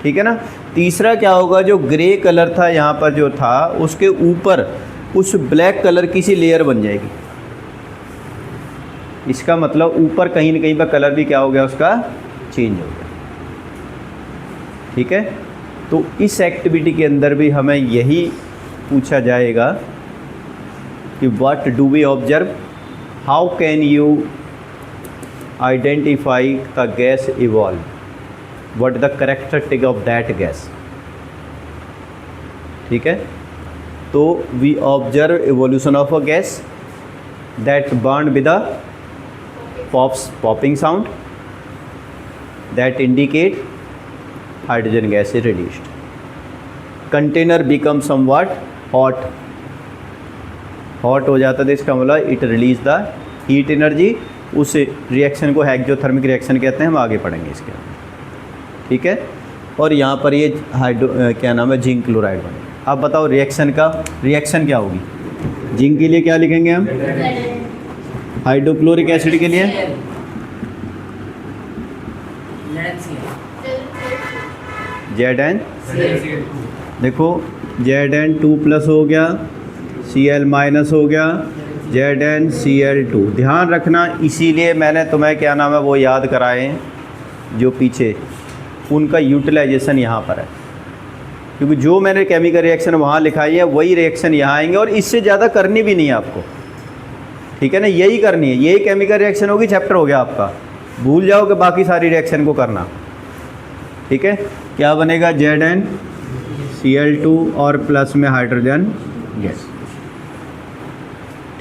ठीक है ना। तीसरा क्या होगा, जो ग्रे कलर था यहाँ पर जो था, उसके ऊपर कुछ ब्लैक कलर की सी लेयर बन जाएगी। इसका मतलब ऊपर कहीं न कहीं पर कलर भी क्या हो गया, उसका चेंज हो गया, ठीक है। तो इस एक्टिविटी के अंदर भी हमें यही पूछा जाएगा कि what do we observe, how can you identify the gas evolve, what the characteristic of that gas, ठीक है। तो we observe evolution of a gas that burn with a popping sound that indicate hydrogen gas is released. Container becomes somewhat hot हो जाता है, इसका मतलब it release the heat energy. उस reaction को एक्सोथर्मिक रिएक्शन कहते हैं, हम आगे पढ़ेंगे इसके अंदर, ठीक है। और यहाँ पर ये क्या नाम है, जिंक क्लोराइड बनेगा। अब बताओ रिएक्शन क्या होगी। जिंक के लिए क्या लिखेंगे हम, हाइड्रोक्लोरिक एसिड के लिए Zn, देखो Zn2+ हो गया, Cl- हो गया, ZnCl2। ध्यान रखना, इसीलिए मैंने तुम्हें क्या नाम है वो याद कराए हैं जो पीछे, उनका यूटिलाइजेशन यहाँ पर है, क्योंकि जो मैंने केमिकल रिएक्शन वहाँ लिखाई है वही रिएक्शन यहाँ आएंगे, और इससे ज़्यादा करनी भी नहीं है आपको, ठीक है ना। यही करनी है, यही केमिकल रिएक्शन होगी, चैप्टर हो गया आपका। भूल जाओगे बाकी सारी रिएक्शन को करना, ठीक है। क्या बनेगा, ZnCl2 और प्लस में हाइड्रोजन गैस,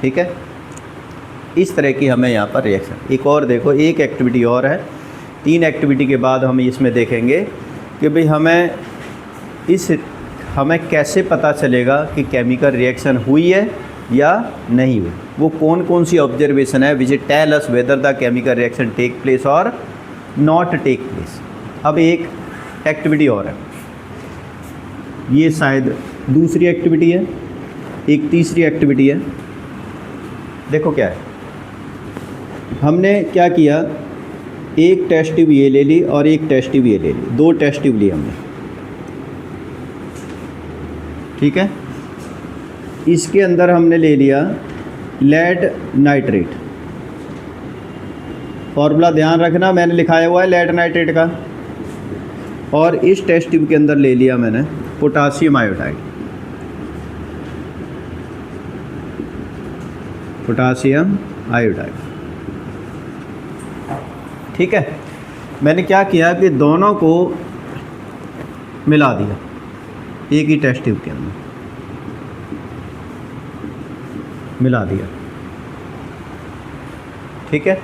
ठीक है। इस तरह की हमें यहाँ पर रिएक्शन। एक और देखो, एक एक्टिविटी और है, 3 एक्टिविटी के बाद हम इसमें देखेंगे कि भाई हमें कैसे पता चलेगा कि केमिकल रिएक्शन हुई है या नहीं हुई। वो कौन कौन सी ऑब्जर्वेशन है which tell us whether the chemical reaction take place और नॉट टेक प्लेस। अब एक एक्टिविटी और है, ये शायद दूसरी एक्टिविटी है, एक तीसरी एक्टिविटी है। देखो क्या है, हमने क्या किया, एक टेस्ट ट्यूब ये ले ली और एक टेस्ट ट्यूब ये ले ली, 2 टेस्ट ट्यूब ली हमने, ठीक है। इसके अंदर हमने ले लिया लेड नाइट्रेट। फॉर्मूला ध्यान रखना, मैंने लिखाया हुआ है लेड नाइट्रेट का। और इस टेस्ट ट्यूब के अंदर ले लिया मैंने पोटासियम आयोडाइड, ठीक है। मैंने क्या किया कि दोनों को मिला दिया एक ही टेस्ट ट्यूब के अंदर, मिला दिया, ठीक है।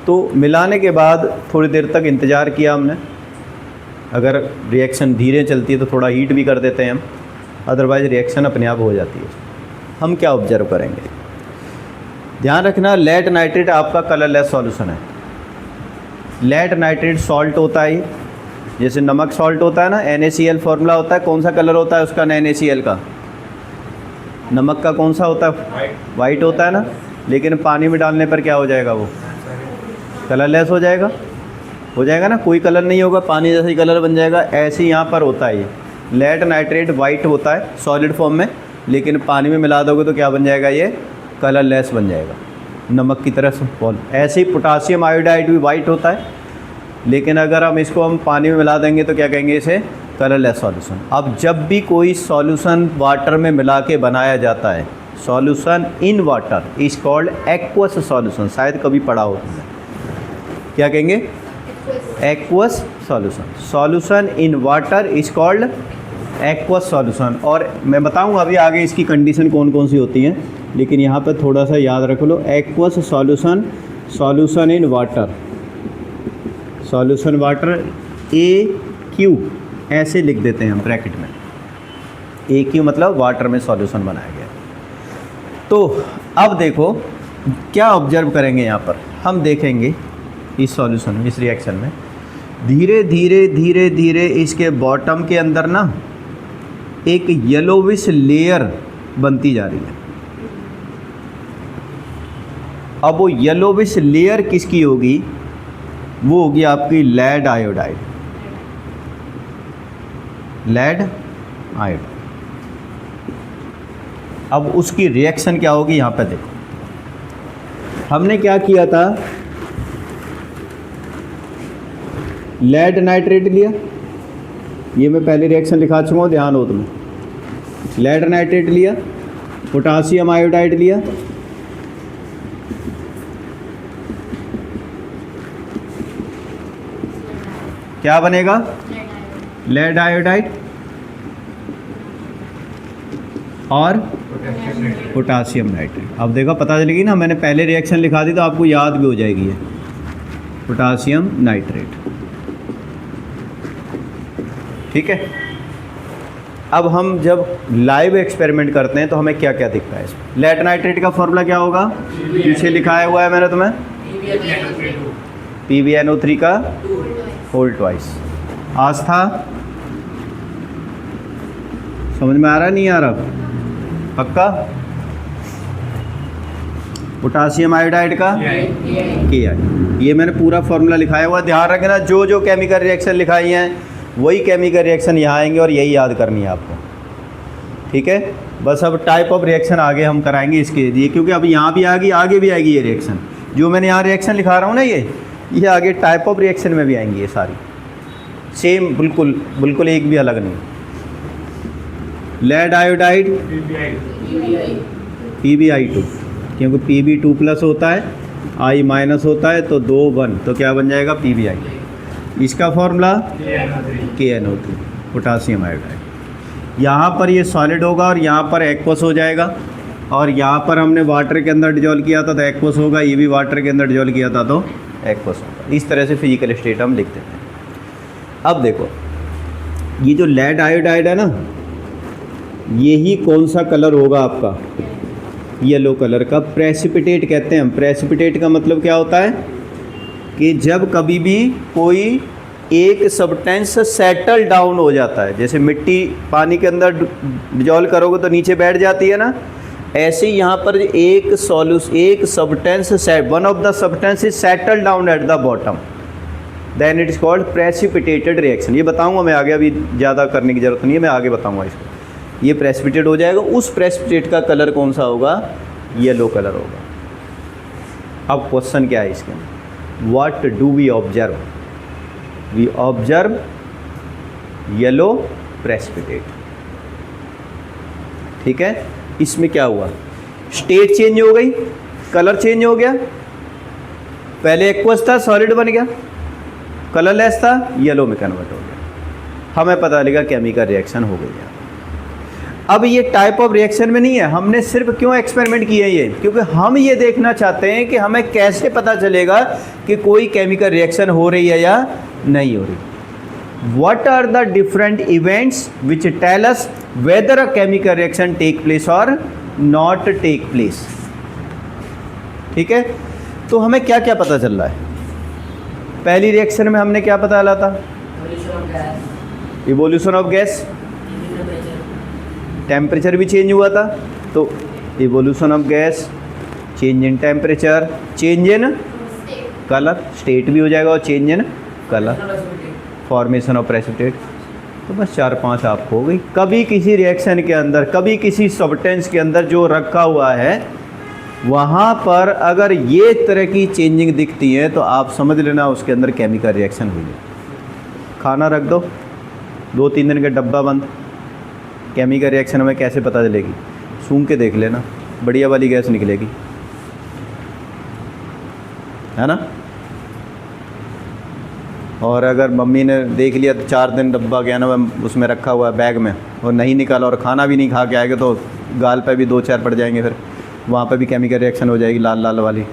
तो मिलाने के बाद थोड़ी देर तक इंतज़ार किया हमने। अगर रिएक्शन धीरे चलती है तो थोड़ा हीट भी कर देते हैं हम, अदरवाइज़ रिएक्शन अपने आप हो जाती है। हम क्या ऑब्जर्व करेंगे, ध्यान रखना, लेड नाइट्रेट आपका कलरलेस सॉल्यूशन है। लेड नाइट्रेट सॉल्ट होता है, जैसे नमक सॉल्ट होता है ना, NaCl फॉर्मूला होता है, कौन सा कलर होता है उसका, NaCl का। नमक का कौन सा होता है, वाइट होता है ना, लेकिन पानी में डालने पर क्या हो जाएगा, वो कलरलेस हो जाएगा ना, कोई कलर नहीं होगा, पानी जैसा ही कलर बन जाएगा। ऐसे यहाँ पर होता है, ये लेड नाइट्रेट वाइट होता है सॉलिड फॉर्म में, लेकिन पानी में मिला दोगे तो क्या बन जाएगा, ये कलरलेस बन जाएगा, नमक की तरह से। ऐसे ही पोटासियम आयोडाइड भी वाइट होता है, लेकिन अगर हम पानी में मिला देंगे तो क्या कहेंगे, इसे कलरलेस सॉल्यूशन। अब जब भी कोई सॉल्यूशन वाटर में मिला के बनाया जाता है, solution in water is called aqueous solution. शायद कभी पढ़ा हो तुमने, क्या कहेंगे, aqueous solution. Solution in water is called aqueous solution. और मैं बताऊंगा अभी आगे इसकी कंडीशन कौन कौन सी होती हैं, लेकिन यहाँ पर थोड़ा सा याद रख लो, aqueous solution, solution in water, solution water AQ ऐसे लिख देते हैं हम ब्रैकेट में, AQ मतलब वाटर में सॉल्यूशन बनाया गया। तो अब देखो क्या ऑब्जर्व करेंगे, यहाँ पर हम देखेंगे इस सॉल्यूशन में, इस रिएक्शन में धीरे धीरे धीरे धीरे इसके बॉटम के अंदर ना एक येलोविश लेयर बनती जा रही है। अब वो येलोविश लेयर किसकी होगी, वो होगी आपकी लेड आयोडाइड, लेड आयोडाइड। अब उसकी रिएक्शन क्या होगी, यहाँ पे देखो, हमने क्या किया था, लेड नाइट्रेट लिया, ये मैं पहले रिएक्शन लिखा चुका हूँ, ध्यान हो तुम्हें। लेड नाइट्रेट लिया, पोटासियम आयोडाइड लिया, क्या बनेगा, लेड आयोडाइड। और पोटासियम नाइट्रेट। अब देखो पता चलेगी ना, मैंने पहले रिएक्शन लिखा दी तो आपको याद भी हो जाएगी ये, पोटासियम नाइट्रेट। ठीक है, अब हम जब लाइव एक्सपेरिमेंट करते हैं तो हमें क्या क्या दिखता है इसमें। लेड नाइट्रेट का फॉर्मूला क्या होगा, पीछे लिखाया हुआ है मैंने तुम्हें, PbNO3 का होल ट्वाइस। आस्था समझ में आ रहा नहीं आ रहा, पक्का। पोटासियम आयोडाइड का KI, ये मैंने पूरा फॉर्मूला लिखाया हुआ। ध्यान रखना, जो जो केमिकल रिएक्शन लिखाई हैं वही केमिकल रिएक्शन यहाँ आएंगे और यही याद करनी है आपको। ठीक है, बस अब टाइप ऑफ रिएक्शन आगे हम कराएंगे इसके लिए, क्योंकि अब यहाँ भी आएगी, आगे भी आएगी ये रिएक्शन। जो मैंने यहाँ रिएक्शन लिखा रहा हूँ ना, ये आगे टाइप ऑफ रिएक्शन में भी आएंगी ये सारी, सेम बिल्कुल बिल्कुल, एक भी अलग नहीं। लेड आयोडाइड PbI2, क्योंकि Pb2+ होता है, I- होता है, तो 2 1, तो क्या बन जाएगा PbI। इसका फॉर्मूला KNO3, पोटासियम आयोडाइड। यहाँ पर ये सॉलिड होगा और यहाँ पर एक्वस हो जाएगा, और यहाँ पर हमने वाटर के अंदर डिजोल्व किया था तो एक्वस होगा, ये भी वाटर के अंदर डिजोल्व किया था तो एक्वस होगा। इस तरह से फिजिकल स्टेट हम लिख देते हैं। अब देखो, ये जो लेड आयोडाइड है ना, यही कौन सा कलर होगा आपका, येलो कलर का, प्रेसिपिटेट कहते हैं हम। प्रेसिपिटेट का मतलब क्या होता है कि जब कभी भी कोई एक सब्सटेंस सेटल डाउन हो जाता है, जैसे मिट्टी पानी के अंदर डिजोल्व करोगे तो नीचे बैठ जाती है ना, ऐसे ही यहाँ पर एक substance, one of the substance is settle down at the bottom, then it is called precipitated reaction. ये बताऊंगा मैं आगे, अभी ज़्यादा करने की ज़रूरत नहीं है, मैं आगे बताऊंगा इसको। ये प्रेसिपिटेट हो जाएगा, उस प्रेसिपिटेट का कलर कौन सा होगा, येलो कलर होगा। अब क्वेश्चन क्या है इसके, what do we observe, we observe yellow precipitate. ठीक है, इसमें क्या हुआ, स्टेट चेंज हो गई, कलर चेंज हो गया। पहले एक्वस था, सॉलिड बन गया, कलरलेस था, येलो में कन्वर्ट हो गया। हमें पता लगा केमिकल रिएक्शन हो गई है। अब ये टाइप ऑफ रिएक्शन में नहीं है, हमने सिर्फ क्यों एक्सपेरिमेंट किए ये, क्योंकि हम ये देखना चाहते हैं कि हमें कैसे पता चलेगा कि कोई केमिकल रिएक्शन हो रही है या नहीं हो रही। What are the different events which tell us whether a chemical reaction take place और नॉट टेक प्लेस। ठीक है, तो हमें क्या क्या पता चल रहा है। पहली रिएक्शन में हमने क्या पता चला था, इवोल्यूशन ऑफ गैस, टेम्परेचर भी चेंज हुआ था, तो evolution of gas, change in temperature, change in colour, state भी हो जाएगा और change in colour, formation of precipitate. तो बस 4-5 आपको हो गई। कभी किसी रिएक्शन के अंदर, कभी किसी सब्सटेंस के अंदर जो रखा हुआ है वहाँ पर अगर ये तरह की चेंजिंग दिखती है तो आप समझ लेना उसके अंदर केमिकल रिएक्शन हुई है। खाना रख दो, 2-3 दिन का डब्बा बंद, केमिकल रिएक्शन में कैसे पता चलेगी, सूंघ के देख लेना, बढ़िया वाली गैस निकलेगी, है ना। और अगर मम्मी ने देख लिया तो 4 दिन डब्बा क्या ना उसमें रखा हुआ है बैग में और नहीं निकाला और खाना भी नहीं खा के आएगा तो गाल पे भी 2-4 पड़ जाएंगे, फिर वहाँ पे भी केमिकल रिएक्शन हो जाएगी लाल लाल वाली।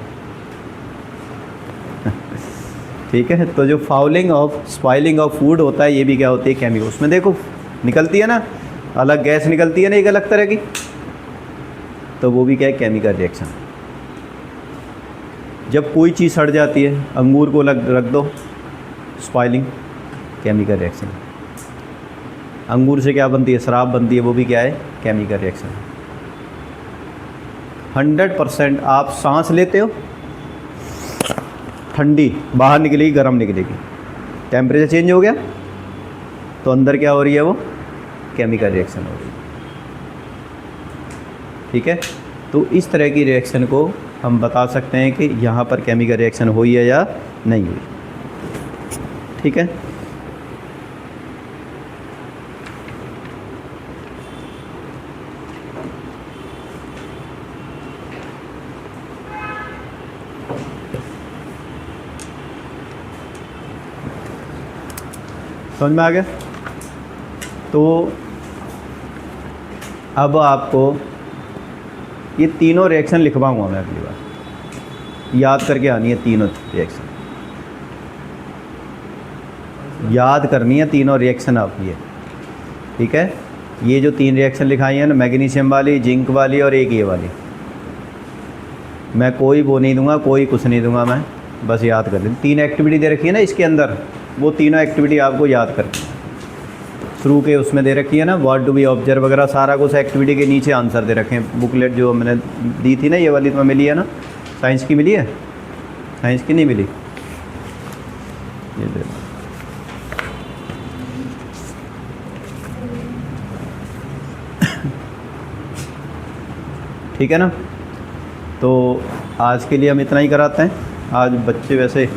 ठीक है, तो जो fouling of spoiling of food होता है ये भी क्या होती है, केमिकल। उसमें देखो निकलती है ना, अलग गैस निकलती है ना एक अलग तरह की, तो वो भी क्या है, केमिकल रिएक्शन। जब कोई चीज़ सड़ जाती है, अंगूर को रख दो, स्पॉइलिंग, केमिकल रिएक्शन। अंगूर से क्या बनती है, शराब बनती है, वो भी क्या है, केमिकल रिएक्शन। 100% आप सांस लेते हो, ठंडी बाहर निकलेगी, गर्म निकलेगी, टेम्परेचर चेंज हो गया तो अंदर क्या हो रही है, वो केमिकल रिएक्शन हो रही है। ठीक है, तो इस तरह की रिएक्शन को हम बता सकते हैं कि यहाँ पर केमिकल रिएक्शन हुई है या नहीं हुई। ठीक है, समझ में आ गया। तो अब आपको ये तीनों रिएक्शन लिखवाऊंगा मैं अगली बार, याद करके आनी है तीनों रिएक्शन, याद करनी है तीनों रिएक्शन आप ये, ठीक है। ये जो 3 रिएक्शन लिखाई है ना, मैग्नीशियम वाली, जिंक वाली और एक ये वाली, मैं कोई वो नहीं दूंगा, कोई कुछ नहीं दूंगा, मैं बस याद कर लें। 3 एक्टिविटी दे रखी है ना इसके अंदर, वो तीनों एक्टिविटी आपको याद करनी है। शुरू के उसमें दे रखी है ना, व्हाट डू वी ऑब्जर्व वगैरह सारा कुछ एक्टिविटी के नीचे आंसर दे रखे हैं। बुकलेट जो मैंने दी थी ना, ये वाली तुम्हें मिली है ना, साइंस की मिली है, साइंस की नहीं मिली, ये दे। ठीक है ना, तो आज के लिए हम इतना ही कराते हैं। आज बच्चे वैसे